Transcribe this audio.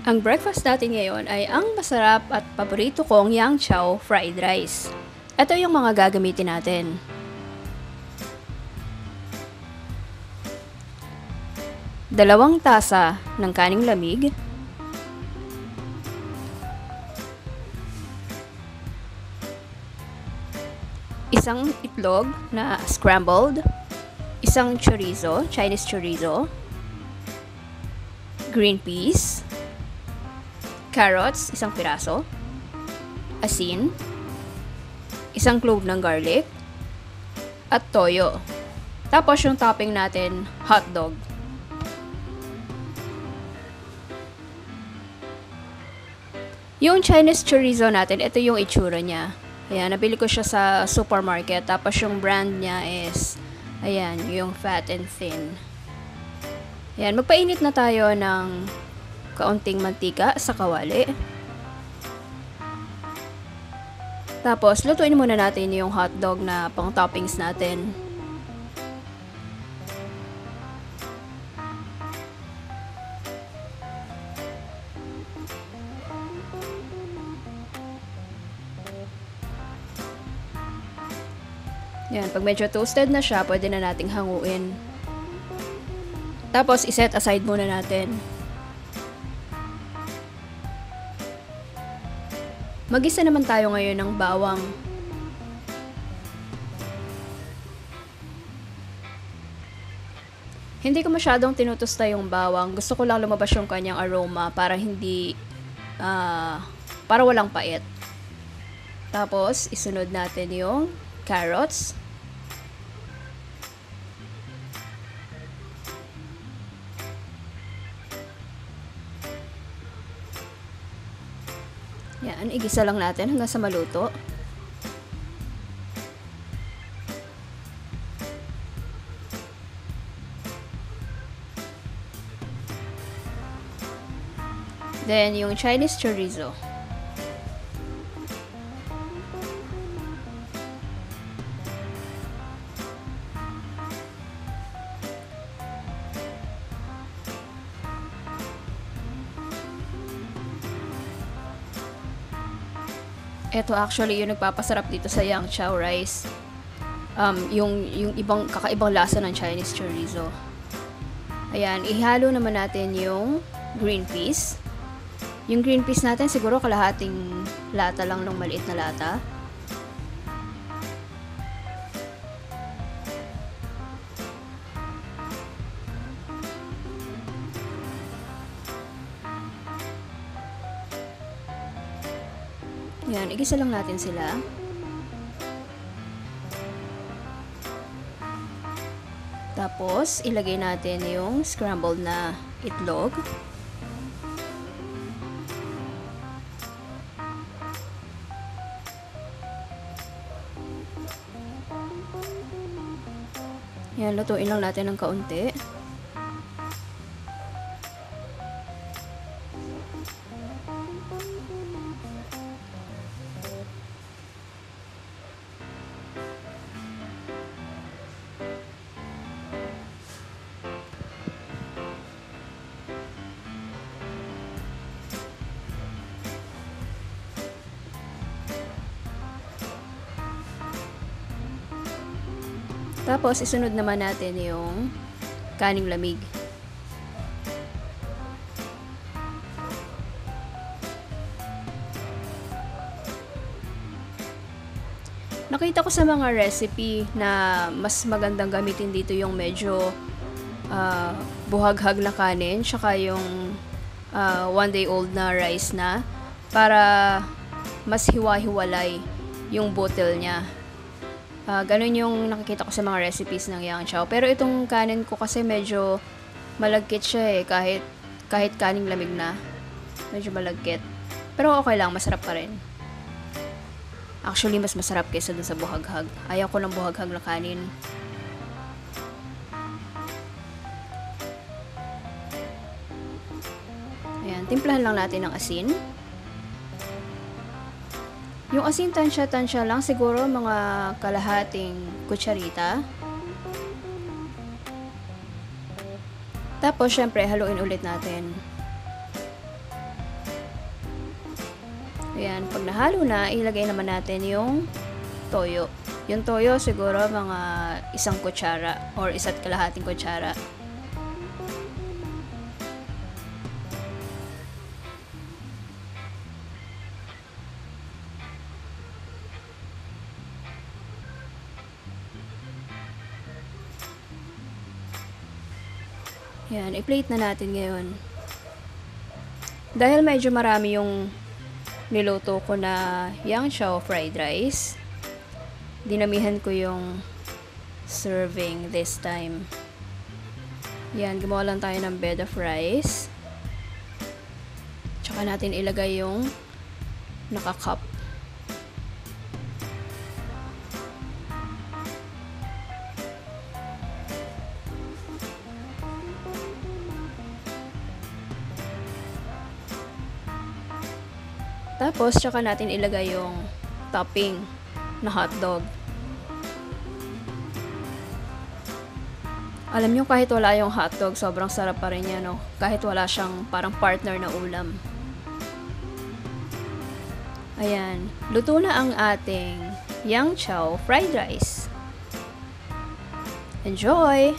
Ang breakfast natin ngayon ay ang masarap at paborito kong yang chow fried rice. Ito yung mga gagamitin natin. Dalawang tasa ng kaning lamig, isang itlog na scrambled, isang chorizo, Chinese chorizo, green peas, carrots, isang piraso, asin, isang clove ng garlic, at toyo. Tapos yung topping natin, hotdog. Yung Chinese chorizo natin, ito yung itsura niya. Ayan, nabili ko siya sa supermarket. Tapos yung brand niya is, ayan, yung fat and thin. Ayan, magpainit na tayo ng kaunting mantika sa kawali. Tapos, lutuin muna natin yung hotdog na pang toppings natin. Yan, pag medyo toasted na siya, pwede na nating hanguin. Tapos, iset aside muna natin. Mag-isa naman tayo ngayon ng bawang. Hindi ko masyadong tinutusta yung bawang. Gusto ko lang lumabas yung kanyang aroma para hindi, para walang pait. Tapos, isunod natin yung carrots. Yan, igisa lang natin hanggang sa maluto. Then, yung Chinese chorizo. Ito actually yung nagpapasarap dito sa yang chow rice. Yung ibang kakaibang lasa ng Chinese chorizo. Ayan, ihalo naman natin yung green peas. Yung green peas natin siguro kalahating lata lang ng maliit na lata. Yan, igisa lang natin sila. Tapos, ilagay natin yung scrambled na itlog. Yan, lutuin lang natin ng kaunti. Tapos, isunod naman natin yung kaning lamig. Nakita ko sa mga recipe na mas magandang gamitin dito yung medyo buhaghag na kanin, tsaka yung 1 day old na rice na, para mas hiwa-hiwalay yung bottle niya. Ganun yung nakikita ko sa mga recipes ng yang chow. Pero itong kanin ko kasi medyo malagkit siya kahit kaning lamig na. Medyo malagkit. Pero okay lang, masarap pa rin. Actually, mas masarap kaysa dun sa buhaghag. Ayaw ko ng buhaghag na kanin. Ayan, timplahan lang natin ng asin. Yung asin, tansya-tansya lang, siguro mga kalahating kutsarita. Tapos, syempre, haluin ulit natin. Ayan, pag nahalo na, ilagay naman natin yung toyo. Yung toyo siguro mga 1 kutsara or 1.5 kutsara. Ayan, i-plate na natin ngayon. Dahil medyo marami yung niluto ko na yang chow fried rice, dinamihan ko yung serving this time. Yan, gumawa lang tayo ng bed of rice. Tsaka natin ilagay yung naka-cup. Tapos, tsaka natin ilagay yung topping na hotdog. Alam nyo, kahit wala yung hotdog, sobrang sarap pa rin yan, no? Kahit wala siyang parang partner na ulam. Ayan, luto na ang ating yang chow fried rice. Enjoy!